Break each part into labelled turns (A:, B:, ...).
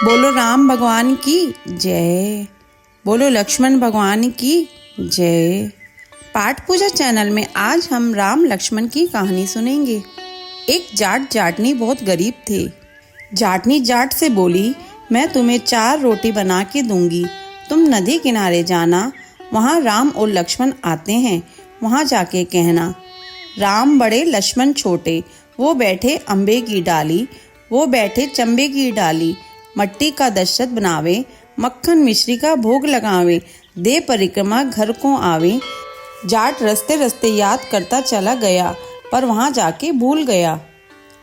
A: बोलो राम भगवान की जय। बोलो लक्ष्मण भगवान की जय। पाठ पूजा चैनल में आज हम राम लक्ष्मण की कहानी सुनेंगे। एक जाट जाटनी बहुत गरीब थे। जाटनी जाट से बोली, मैं तुम्हें 4 रोटी बना के दूंगी, तुम नदी किनारे जाना, वहाँ राम और लक्ष्मण आते हैं, वहाँ जाके कहना। राम बड़े लक्ष्मण छोटे, वो बैठे अम्बे की डाली, वो बैठे चंबे की डाली, मट्टी का दशरथ बनावे, मक्खन मिश्री का भोग लगावे, दे परिक्रमा घर को आवे। जाट रस्ते रस्ते याद करता चला गया, पर वहाँ जाके भूल गया।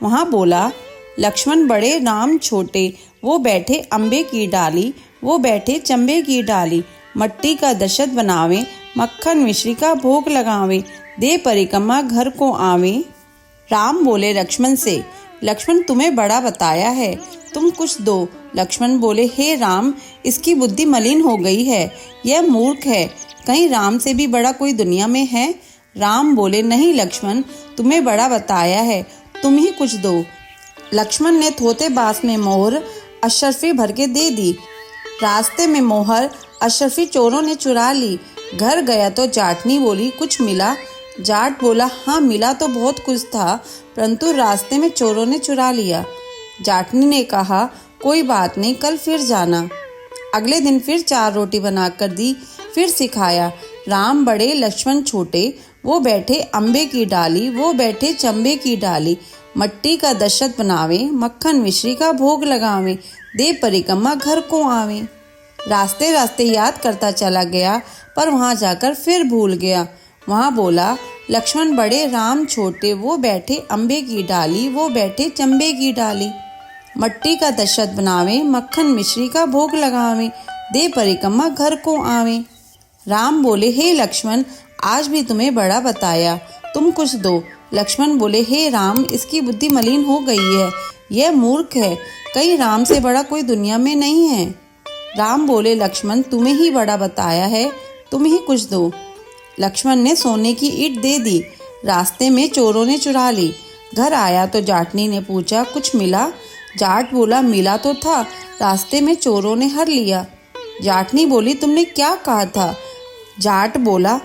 A: वहाँ बोला, लक्ष्मण बड़े राम छोटे, वो बैठे अम्बे की डाली, वो बैठे चंबे की डाली, मट्टी का दशरथ बनावे, मक्खन मिश्री का भोग लगावे, दे परिक्रमा घर को आवे। राम बोले लक्ष्मण से, लक्ष्मण तुम्हें बड़ा बताया है, तुम कुछ दो। लक्ष्मण बोले, हे राम, इसकी बुद्धि मलिन हो गई है, यह मूर्ख है, कहीं राम से भी बड़ा कोई दुनिया में है। राम बोले, नहीं लक्ष्मण, तुम्हें बड़ा बताया है, तुम ही कुछ दो। लक्ष्मण ने थोते बांस में मोहर अशरफी भर के दे दी। रास्ते में मोहर अशरफी चोरों ने चुरा ली। घर गया तो जाटनी बोली, कुछ मिला? जाट बोला, हाँ मिला तो बहुत कुछ था, परंतु रास्ते में चोरों ने चुरा लिया। जाटनी ने कहा, कोई बात नहीं, कल फिर जाना। अगले दिन फिर 4 रोटी बनाकर दी, फिर सिखाया। राम बड़े लक्ष्मण छोटे, वो बैठे अम्बे की डाली, वो बैठे चंबे की डाली, मट्टी का दशरथ बनावे, मक्खन मिश्री का भोग लगावे, दे परिक्रमा घर को आवे। रास्ते रास्ते याद करता चला गया, पर वहाँ जाकर फिर भूल गया। वहाँ बोला, लक्ष्मण बड़े राम छोटे, वो बैठे अम्बे की डाली, वो बैठे चंबे की डाली, मट्टी का दशरथ बनावे, मक्खन मिश्री का भोग लगावे, दे परिक्रमा घर को आवे। राम बोले, हे लक्ष्मण, आज भी तुम्हें बड़ा बताया, तुम कुछ दो। लक्ष्मण बोले, हे राम, इसकी बुद्धि मलिन हो गई है, यह मूर्ख है, कहीं राम से बड़ा कोई दुनिया में नहीं है। राम बोले, लक्ष्मण, तुम्हें ही बड़ा बताया है, तुम ही कुछ दो। लक्ष्मण ने सोने की ईंट दे दी। रास्ते में चोरों ने चुरा ली। घर आया तो जाटनी ने पूछा, कुछ मिला? जाट बोला, मिला तो था, रास्ते में चोरों ने हर लिया। जाटनी बोली, तुमने क्या कहा था? जाट बोला,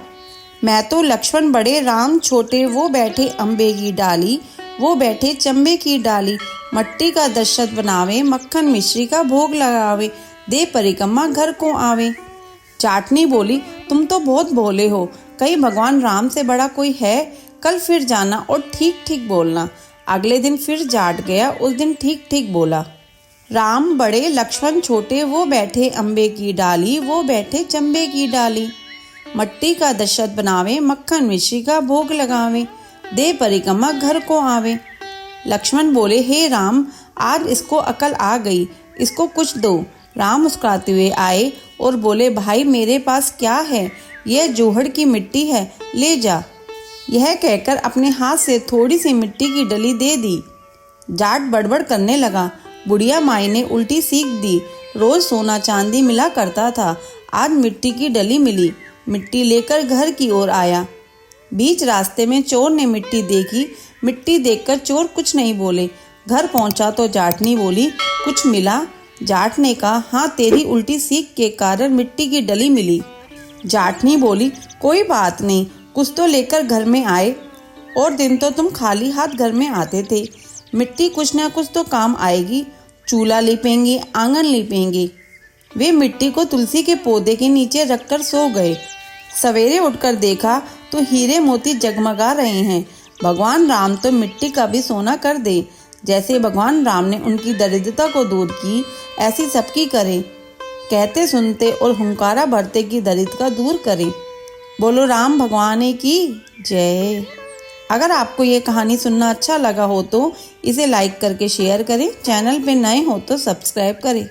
A: मैं तो लक्ष्मण बड़े राम छोटे, वो बैठे अम्बे की डाली, वो बैठे चंबे की डाली, मट्टी का दशरथ बनावे, मक्खन मिश्री का भोग लगावे, दे परिक्रमा घर को आवे। जाटनी बोली, तुम तो बहुत भोले हो, कहीं भगवान राम से बड़ा कोई है? कल फिर जाना और ठीक ठीक बोलना। अगले दिन फिर जाट गया, उस दिन ठीक ठीक बोला। राम बड़े लक्ष्मण छोटे, वो बैठे अम्बे की डाली, वो बैठे चंबे की डाली, मट्टी का दशरथ बनावे, मक्खन मिश्री का भोग लगावे, दे परिक्रमा घर को आवे। लक्ष्मण बोले, हे राम, आज इसको अकल आ गई, इसको कुछ दो। राम मुस्कुराते हुए आए और बोले, भाई मेरे पास क्या है, यह जोहड़ की मिट्टी है, ले जा। यह कहकर अपने हाथ से थोड़ी सी मिट्टी की डली दे दी। जाट बड़बड़ करने लगा, बुढ़िया माई ने उल्टी सीख दी, रोज सोना चांदी मिला करता था, आज मिट्टी की डली मिली। मिट्टी लेकर घर की ओर आया। बीच रास्ते में चोर ने मिट्टी देखी। मिट्टी देखकर चोर कुछ नहीं बोले। घर पहुंचा तो जाटनी बोली, कुछ मिला? जाट ने कहा, हाँ, तेरी उल्टी सीख के कारण मिट्टी की डली मिली। जाटनी बोली, कोई बात नहीं, कुछ तो लेकर घर में आए, और दिन तो तुम खाली हाथ घर में आते थे, मिट्टी कुछ ना कुछ तो काम आएगी। चूल्हा लिपेंगे, आंगन लिपेंगे। वे मिट्टी को तुलसी के पौधे के नीचे रखकर सो गए। सवेरे उठकर देखा तो हीरे मोती जगमगा रहे हैं। भगवान राम तो मिट्टी का भी सोना कर दे। जैसे भगवान राम ने उनकी दरिद्रता को दूर की, ऐसी सबकी करे, कहते सुनते और हुंकारा भरते की दरिद्रता दूर करे। बोलो राम भगवान की जय। अगर आपको ये कहानी सुनना अच्छा लगा हो तो इसे लाइक करके शेयर करें, चैनल पे नए हो तो सब्सक्राइब करें।